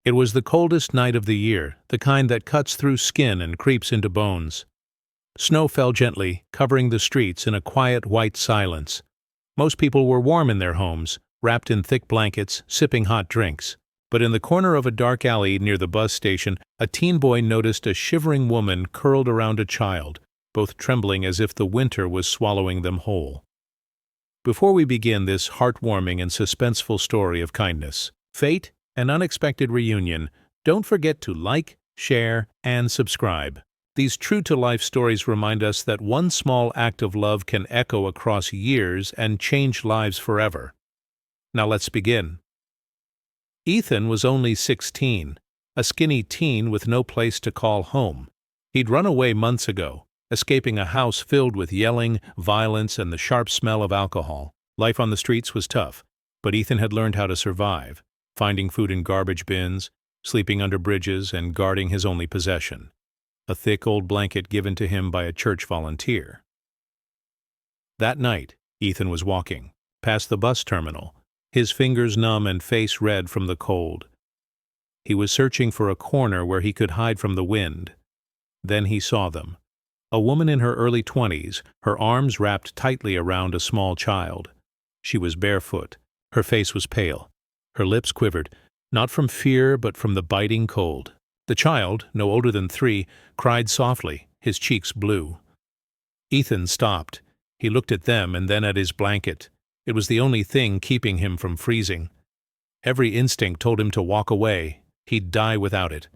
It was the coldest night of the year, the kind that cuts through skin and creeps into bones. Snow fell gently, covering the streets in a quiet white silence. Most people were warm in their homes, wrapped in thick blankets, sipping hot drinks. But in the corner of a dark alley near the bus station, a teen boy noticed a shivering woman curled around a child, both trembling as if the winter was swallowing them whole. Before we begin this heartwarming and suspenseful story of kindness, fate, and unexpected reunion, don't forget to like, share, and subscribe. These true-to-life stories remind us that one small act of love can echo across years and change lives forever. Now let's begin. Ethan was only 16, a skinny teen with no place to call home. He'd run away months ago, escaping a house filled with yelling, violence, and the sharp smell of alcohol. Life on the streets was tough, but Ethan had learned how to survive, finding food in garbage bins, sleeping under bridges, and guarding his only possession, a thick old blanket given to him by a church volunteer. That night, Ethan was walking past the bus terminal, his fingers numb and face red from the cold. He was searching for a corner where he could hide from the wind. Then he saw them. A woman in her early 20s, her arms wrapped tightly around a small child. She was barefoot. Her face was pale. Her lips quivered, not from fear but from the biting cold. The child, no older than 3, cried softly, his cheeks blue. Ethan stopped. He looked at them and then at his blanket. It was the only thing keeping him from freezing. Every instinct told him to walk away. He'd die without it.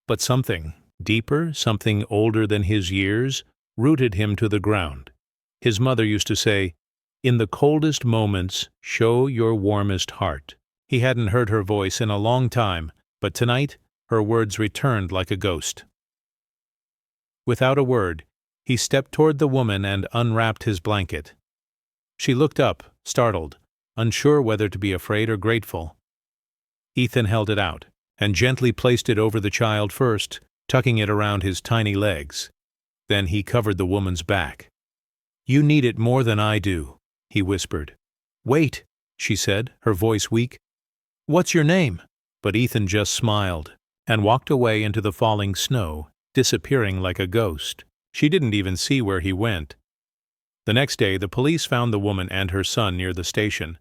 But something deeper, something older than his years, rooted him to the ground. His mother used to say, "In the coldest moments, show your warmest heart." He hadn't heard her voice in a long time, but tonight her words returned like a ghost. Without a word, he stepped toward the woman and unwrapped his blanket. She looked up, startled, unsure whether to be afraid or grateful. Ethan held it out and gently placed it over the child first, tucking it around his tiny legs. Then he covered the woman's back. "You need it more than I do," he whispered. "Wait," she said, her voice weak. "What's your name?" But Ethan just smiled and walked away into the falling snow, disappearing like a ghost. She didn't even see where he went. The next day, the police found the woman and her son near the station.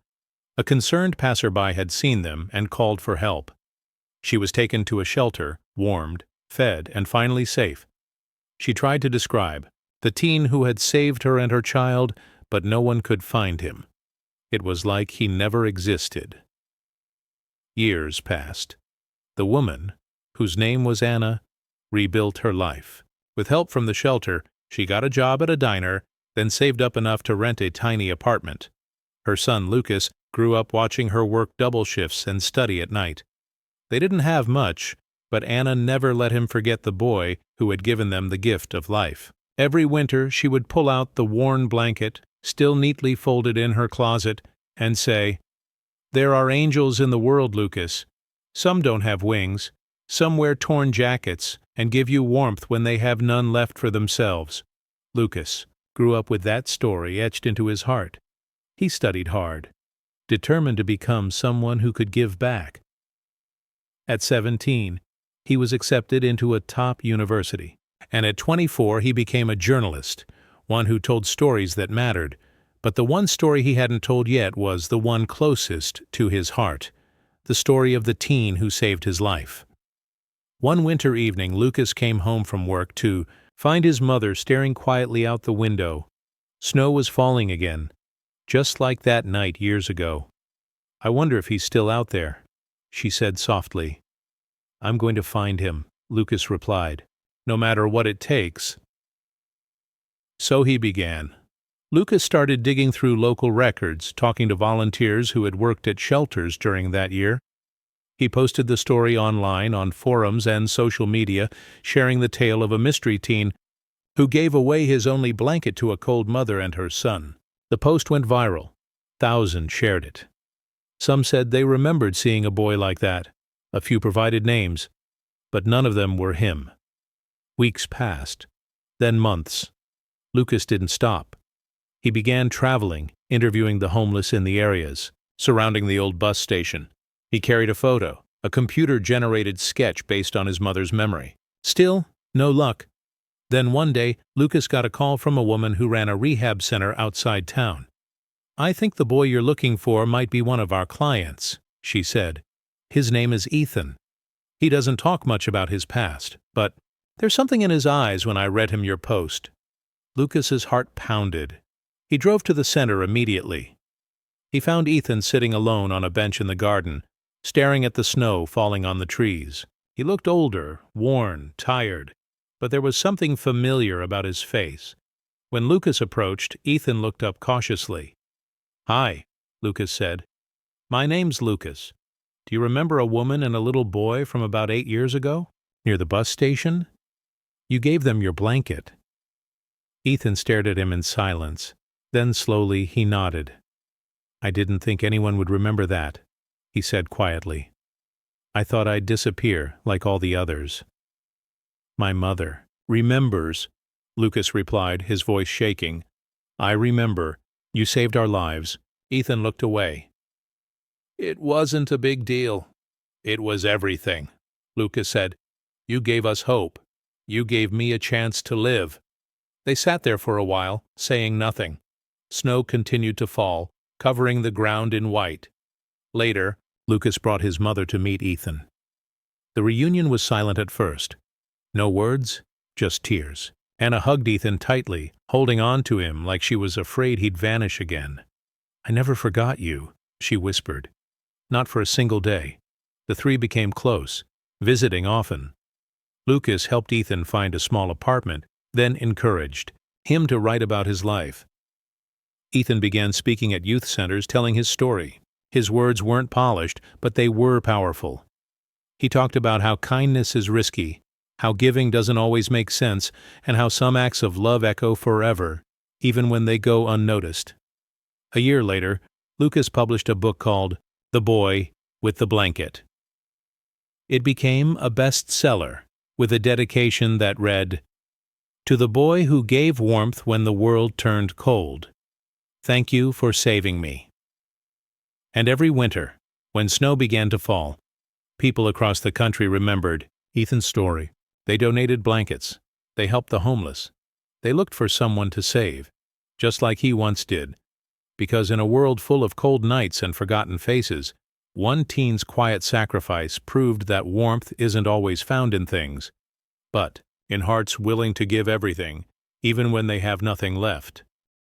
A concerned passerby had seen them and called for help. She was taken to a shelter, warmed, fed, and finally safe. She tried to describe the teen who had saved her and her child, but no one could find him. It was like he never existed. Years passed. The woman, whose name was Anna, rebuilt her life. With help from the shelter, she got a job at a diner, then saved up enough to rent a tiny apartment. Her son, Lucas, grew up watching her work double shifts and study at night. They didn't have much, but Anna never let him forget the boy who had given them the gift of life. Every winter she would pull out the worn blanket, still neatly folded in her closet, and say, "There are angels in the world, Lucas. Some don't have wings. Some wear torn jackets and give you warmth when they have none left for themselves." Lucas grew up with that story etched into his heart. He studied hard, determined to become someone who could give back. At 17, he was accepted into a top university, and at 24 he became a journalist, one who told stories that mattered. But the one story he hadn't told yet was the one closest to his heart, the story of the teen who saved his life. One winter evening, Lucas came home from work to find his mother staring quietly out the window. Snow was falling again, just like that night years ago. "I wonder if he's still out there," she said softly. "I'm going to find him," Lucas replied, "no matter what it takes." So he began. Lucas started digging through local records, talking to volunteers who had worked at shelters during that year. He posted the story online on forums and social media, sharing the tale of a mystery teen who gave away his only blanket to a cold mother and her son. The post went viral. Thousands shared it. Some said they remembered seeing a boy like that. A few provided names, but none of them were him. Weeks passed, then months. Lucas didn't stop. He began traveling, interviewing the homeless in the areas surrounding the old bus station. He carried a photo, a computer-generated sketch based on his mother's memory. Still, no luck. Then one day, Lucas got a call from a woman who ran a rehab center outside town. "I think the boy you're looking for might be one of our clients," she said. "His name is Ethan. He doesn't talk much about his past, but there's something in his eyes when I read him your post." Lucas's heart pounded. He drove to the center immediately. He found Ethan sitting alone on a bench in the garden, staring at the snow falling on the trees. He looked older, worn, tired, but there was something familiar about his face. When Lucas approached, Ethan looked up cautiously. "Hi," Lucas said. "My name's Lucas. Do you remember a woman and a little boy from about 8 years ago, near the bus station? You gave them your blanket." Ethan stared at him in silence. Then slowly he nodded. "I didn't think anyone would remember that," he said quietly. "I thought I'd disappear like all the others." "My mother remembers," Lucas replied, his voice shaking. "I remember. You saved our lives." Ethan looked away. "It wasn't a big deal. It was everything," Lucas said. "You gave us hope. You gave me a chance to live." They sat there for a while, saying nothing. Snow continued to fall, covering the ground in white. Later, Lucas brought his mother to meet Ethan. The reunion was silent at first. No words, just tears. Anna hugged Ethan tightly, holding on to him like she was afraid he'd vanish again. "I never forgot you," she whispered. Not for a single day. The three became close, visiting often. Lucas helped Ethan find a small apartment, then encouraged him to write about his life. Ethan began speaking at youth centers, telling his story. His words weren't polished, but they were powerful. He talked about how kindness is risky, how giving doesn't always make sense, and how some acts of love echo forever, even when they go unnoticed. A year later, Lucas published a book called The Boy with the Blanket. It became a bestseller, with a dedication that read, "To the boy who gave warmth when the world turned cold. Thank you for saving me." And every winter, when snow began to fall, people across the country remembered Ethan's story. They donated blankets. They helped the homeless. They looked for someone to save, just like he once did. Because in a world full of cold nights and forgotten faces, one teen's quiet sacrifice proved that warmth isn't always found in things, but in hearts willing to give everything, even when they have nothing left.